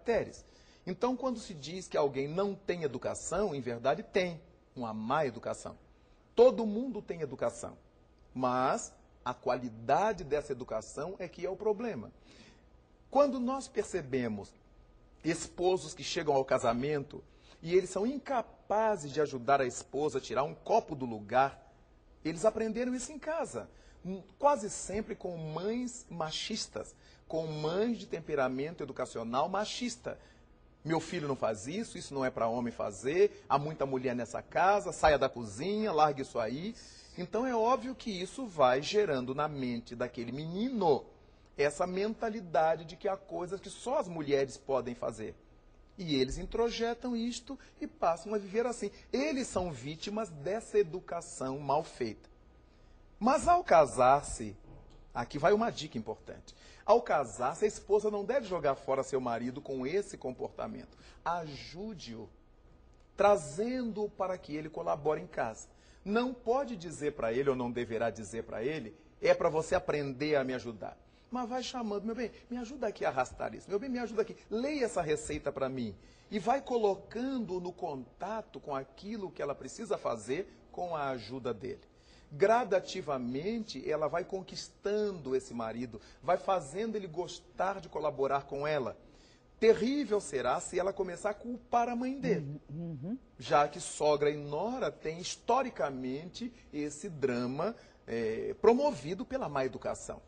caracteres. Então, quando se diz que alguém não tem educação, em verdade tem uma má educação. Todo mundo tem educação, mas a qualidade dessa educação é que é o problema. Quando nós percebemos esposos que chegam ao casamento e eles são incapazes de ajudar a esposa a tirar um copo do lugar, eles aprenderam isso em casa, quase sempre com mães machistas, com mães de temperamento educacional machista. Meu filho não faz isso, isso não é para homem fazer, há muita mulher nessa casa, saia da cozinha, largue isso aí. Então é óbvio que isso vai gerando na mente daquele menino essa mentalidade de que há coisas que só as mulheres podem fazer. E eles introjetam isto e passam a viver assim. Eles são vítimas dessa educação mal feita. Mas ao casar-se, aqui vai uma dica importante. Ao casar-se, a esposa não deve jogar fora seu marido com esse comportamento. Ajude-o, trazendo-o para que ele colabore em casa. Não pode dizer para ele, ou não deverá dizer para ele, é para você aprender a me ajudar. Mas vai chamando, meu bem, me ajuda aqui a arrastar isso. Meu bem, me ajuda aqui, leia essa receita para mim. E vai colocando no contato com aquilo que ela precisa fazer com a ajuda dele. Gradativamente, ela vai conquistando esse marido, vai fazendo ele gostar de colaborar com ela. Terrível será se ela começar a culpar a mãe dele, já que sogra e nora têm historicamente esse drama promovido pela má educação.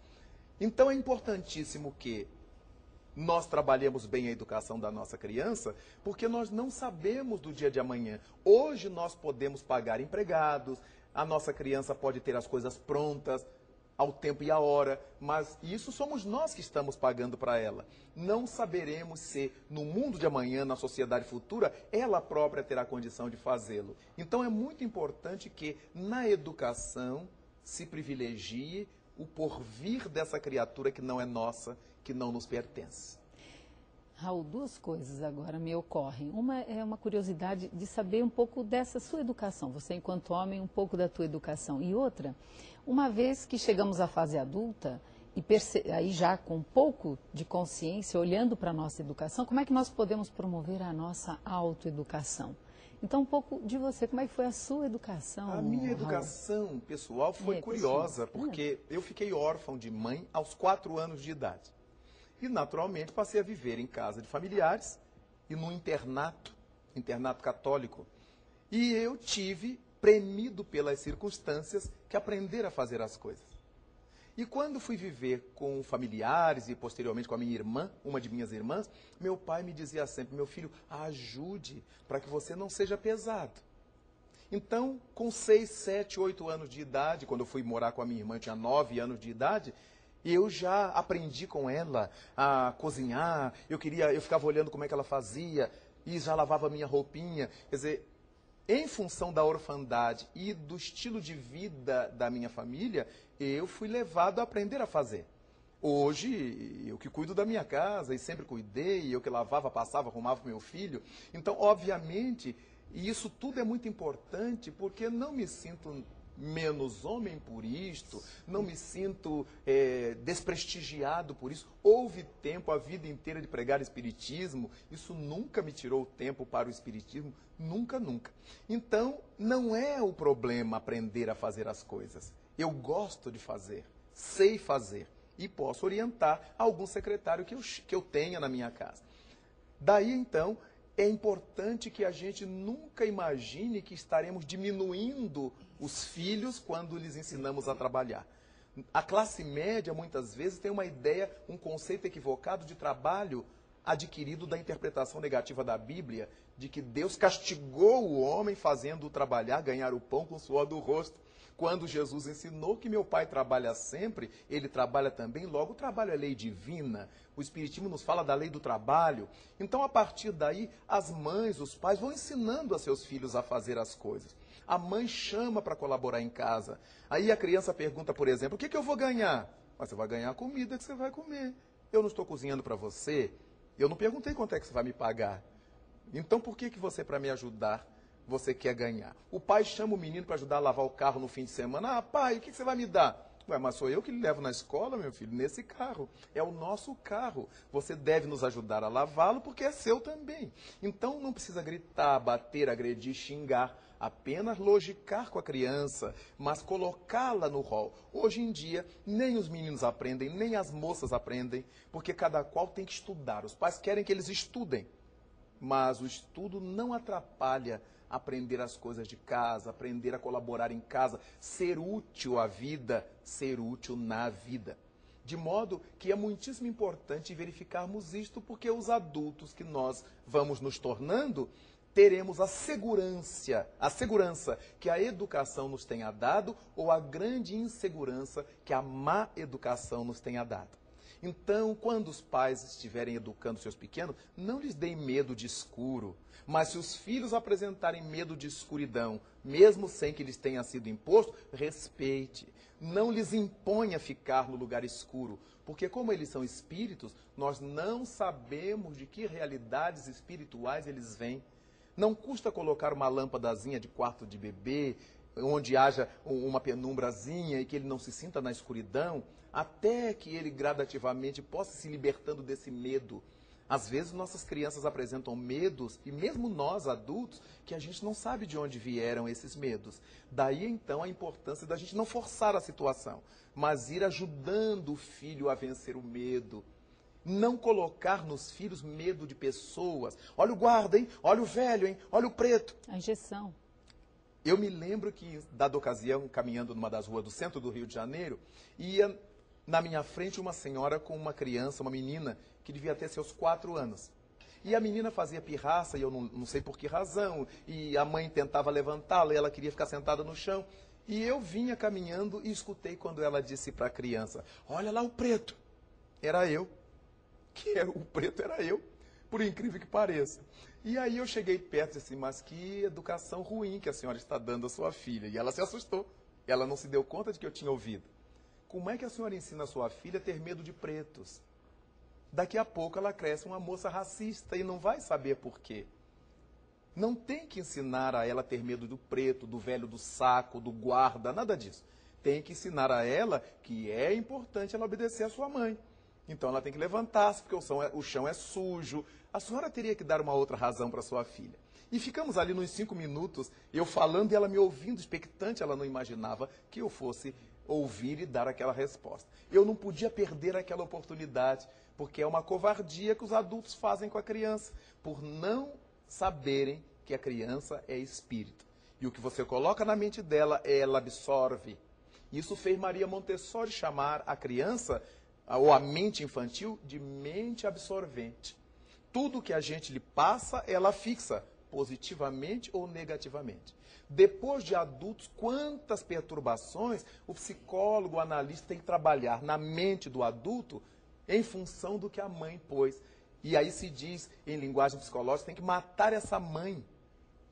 Então é importantíssimo que nós trabalhemos bem a educação da nossa criança, porque nós não sabemos do dia de amanhã. Hoje nós podemos pagar empregados, a nossa criança pode ter as coisas prontas ao tempo e à hora, mas isso somos nós que estamos pagando para ela. Não saberemos se no mundo de amanhã, na sociedade futura, ela própria terá condição de fazê-lo. Então é muito importante que na educação se privilegie o porvir dessa criatura que não é nossa, que não nos pertence. Raul, duas coisas agora me ocorrem. Uma é uma curiosidade de saber um pouco dessa sua educação, você enquanto homem, um pouco da tua educação. E outra, uma vez que chegamos à fase adulta, e aí já com um pouco de consciência, olhando para a nossa educação, como é que nós podemos promover a nossa autoeducação? Então, um pouco de você, como é que foi a sua educação? A minha educação pessoal foi curiosa, porque eu fiquei órfão de mãe aos 4 anos de idade. E, naturalmente, passei a viver em casa de familiares e num internato católico. E eu tive, premido pelas circunstâncias, que aprender a fazer as coisas. E quando fui viver com familiares e posteriormente com a minha irmã, uma de minhas irmãs, meu pai me dizia sempre, meu filho, ajude para que você não seja pesado. Então, com 6, 7, 8 anos de idade, quando eu fui morar com a minha irmã, eu tinha 9 anos de idade, eu já aprendi com ela a cozinhar, eu ficava olhando como é que ela fazia e já lavava minha roupinha. Quer dizer, em função da orfandade e do estilo de vida da minha família, eu fui levado a aprender a fazer. Hoje, eu que cuido da minha casa e sempre cuidei, eu que lavava, passava, arrumava meu filho. Então, obviamente, isso tudo é muito importante porque não me sinto menos homem por isto, não me sinto desprestigiado por isso. Houve tempo a vida inteira de pregar espiritismo, isso nunca me tirou tempo para o espiritismo, nunca, nunca. Então, não é o problema aprender a fazer as coisas. Eu gosto de fazer, sei fazer e posso orientar algum secretário que eu tenha na minha casa. Daí, então, é importante que a gente nunca imagine que estaremos diminuindo os filhos quando lhes ensinamos a trabalhar. A classe média, muitas vezes, tem uma ideia, um conceito equivocado de trabalho adquirido da interpretação negativa da Bíblia, de que Deus castigou o homem fazendo-o trabalhar, ganhar o pão com o suor do rosto. Quando Jesus ensinou que meu Pai trabalha sempre, ele trabalha também, logo o trabalho é lei divina. O Espiritismo nos fala da lei do trabalho. Então, a partir daí, as mães, os pais vão ensinando a seus filhos a fazer as coisas. A mãe chama para colaborar em casa. Aí a criança pergunta, por exemplo, o que eu vou ganhar? Mas você vai ganhar a comida que você vai comer. Eu não estou cozinhando para você. Eu não perguntei quanto é que você vai me pagar. Então, por que você, para me ajudar, você quer ganhar? O pai chama o menino para ajudar a lavar o carro no fim de semana. Ah, pai, o que você vai me dar? Ué, mas sou eu que lhe levo na escola, meu filho, nesse carro. É o nosso carro. Você deve nos ajudar a lavá-lo porque é seu também. Então não precisa gritar, bater, agredir, xingar. Apenas logicar com a criança, mas colocá-la no rol. Hoje em dia, nem os meninos aprendem, nem as moças aprendem, porque cada qual tem que estudar. Os pais querem que eles estudem, mas o estudo não atrapalha aprender as coisas de casa, aprender a colaborar em casa, ser útil à vida, ser útil na vida. De modo que é muitíssimo importante verificarmos isto, porque os adultos que nós vamos nos tornando, teremos a segurança que a educação nos tenha dado ou a grande insegurança que a má educação nos tenha dado. Então, quando os pais estiverem educando seus pequenos, não lhes deem medo de escuro. Mas se os filhos apresentarem medo de escuridão, mesmo sem que lhes tenha sido imposto, respeite. Não lhes imponha ficar no lugar escuro, porque como eles são espíritos, nós não sabemos de que realidades espirituais eles vêm. Não custa colocar uma lâmpadazinha de quarto de bebê, onde haja uma penumbrazinha e que ele não se sinta na escuridão, até que ele gradativamente possa se libertando desse medo. Às vezes nossas crianças apresentam medos, e mesmo nós adultos, que a gente não sabe de onde vieram esses medos. Daí então a importância da gente não forçar a situação, mas ir ajudando o filho a vencer o medo. Não colocar nos filhos medo de pessoas. Olha o guarda, hein? Olha o velho, hein? Olha o preto. A injeção. Eu me lembro que, dada ocasião, caminhando numa das ruas do centro do Rio de Janeiro, ia na minha frente uma senhora com uma criança, uma menina, que devia ter seus 4 anos. E a menina fazia pirraça, e eu não sei por que razão, e a mãe tentava levantá-la, e ela queria ficar sentada no chão. E eu vinha caminhando e escutei quando ela disse para a criança, olha lá o preto. Era eu. O preto era eu, por incrível que pareça. E aí eu cheguei perto e disse, mas que educação ruim que a senhora está dando à sua filha. E ela se assustou. Ela não se deu conta de que eu tinha ouvido. Como é que a senhora ensina a sua filha a ter medo de pretos? Daqui a pouco ela cresce uma moça racista e não vai saber por quê. Não tem que ensinar a ela a ter medo do preto, do velho do saco, do guarda, nada disso. Tem que ensinar a ela que é importante ela obedecer à sua mãe. Então ela tem que levantar-se, porque o chão é sujo. A senhora teria que dar uma outra razão para sua filha. E ficamos ali nos 5 minutos, eu falando e ela me ouvindo, expectante. Ela não imaginava que eu fosse ouvir e dar aquela resposta. Eu não podia perder aquela oportunidade, porque é uma covardia que os adultos fazem com a criança, por não saberem que a criança é espírito. E o que você coloca na mente dela, ela absorve. Isso fez Maria Montessori chamar a criança, ou a mente infantil, de mente absorvente. Tudo que a gente lhe passa, ela fixa, positivamente ou negativamente. Depois de adultos, quantas perturbações o psicólogo, o analista tem que trabalhar na mente do adulto em função do que a mãe pôs. E aí se diz, em linguagem psicológica, tem que matar essa mãe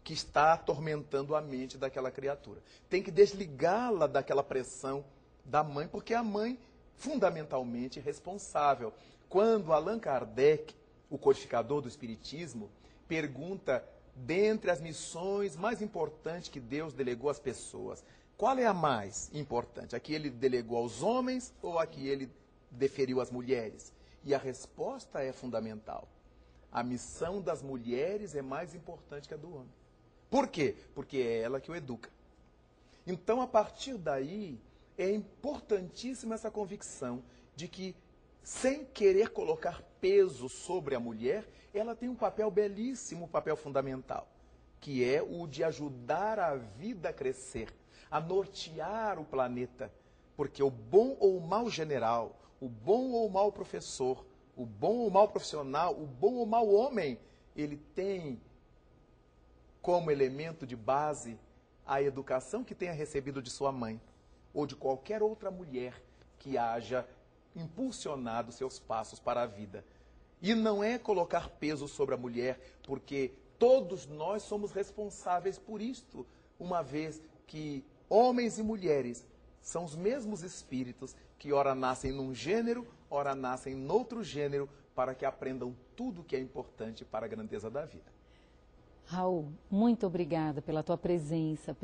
que está atormentando a mente daquela criatura. Tem que desligá-la daquela pressão da mãe, porque a mãe fundamentalmente responsável. Quando Allan Kardec, o codificador do Espiritismo, pergunta, dentre as missões mais importantes que Deus delegou às pessoas, qual é a mais importante? A que ele delegou aos homens ou a que ele deferiu às mulheres? E a resposta é fundamental. A missão das mulheres é mais importante que a do homem. Por quê? Porque é ela que o educa. Então, a partir daí, é importantíssima essa convicção de que, sem querer colocar peso sobre a mulher, ela tem um papel belíssimo, um papel fundamental, que é o de ajudar a vida a crescer, a nortear o planeta. Porque o bom ou o mau general, o bom ou o mau professor, o bom ou o mau profissional, o bom ou o mau homem, ele tem como elemento de base a educação que tenha recebido de sua mãe, ou de qualquer outra mulher que haja impulsionado seus passos para a vida. E não é colocar peso sobre a mulher, porque todos nós somos responsáveis por isto, uma vez que homens e mulheres são os mesmos espíritos que ora nascem num gênero, ora nascem noutro gênero, para que aprendam tudo o que é importante para a grandeza da vida. Raul, muito obrigada pela tua presença.